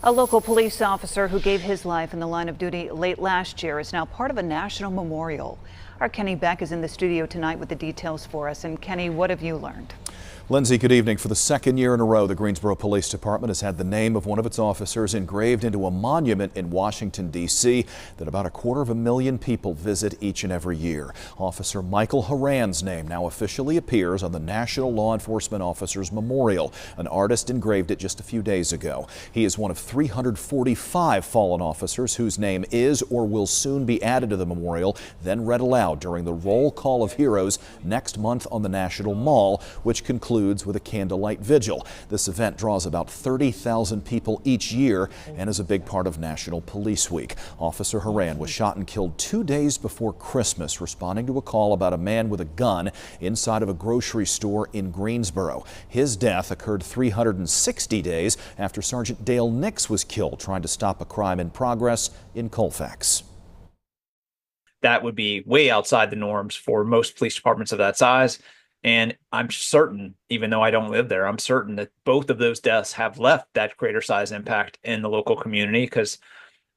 A local police officer who gave his life in the line of duty late last year is now part of a national memorial. Our Kenny Beck is in the studio tonight with the details for us. And Kenny, what have you learned? Lindsay, good evening. For the second year in a row, the Greensboro Police Department has had the name of one of its officers engraved into a monument in Washington, D.C. that about 250,000 people visit each and every year. Officer Michael Horan's name now officially appears on the National Law Enforcement Officers Memorial. An artist engraved it just a few days ago. He is one of 345 fallen officers whose name is or will soon be added to the memorial, then read aloud during the Roll Call of Heroes next month on the National Mall, which concludes with a candlelight vigil. This event draws about 30,000 people each year and is a big part of National Police Week. Officer Horan was shot and killed 2 days before Christmas, responding to a call about a man with a gun inside of a grocery store in Greensboro. His death occurred 360 days after Sergeant Dale Nix was killed trying to stop a crime in progress in Colfax. That would be way outside the norms for most police departments of that size. And I'm certain, even though I don't live there, I'm certain that both of those deaths have left that greater size impact in the local community. Because,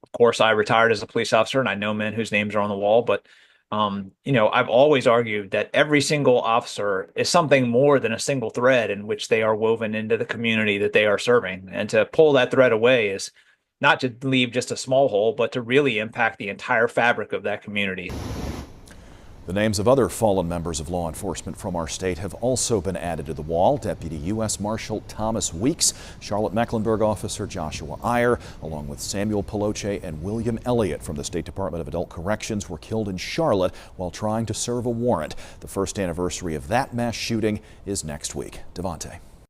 of course, I retired as a police officer and I know men whose names are on the wall. But, I've always argued that every single officer is something more than a single thread in which they are woven into the community that they are serving. And to pull that thread away is not to leave just a small hole, but to really impact the entire fabric of that community. The names of other fallen members of law enforcement from our state have also been added to the wall. Deputy U.S. Marshal Thomas Weeks, Charlotte-Mecklenburg Officer Joshua Iyer, along with Samuel Peloche and William Elliott from the State Department of Adult Corrections were killed in Charlotte while trying to serve a warrant. The first anniversary of that mass shooting is next week. Devontae.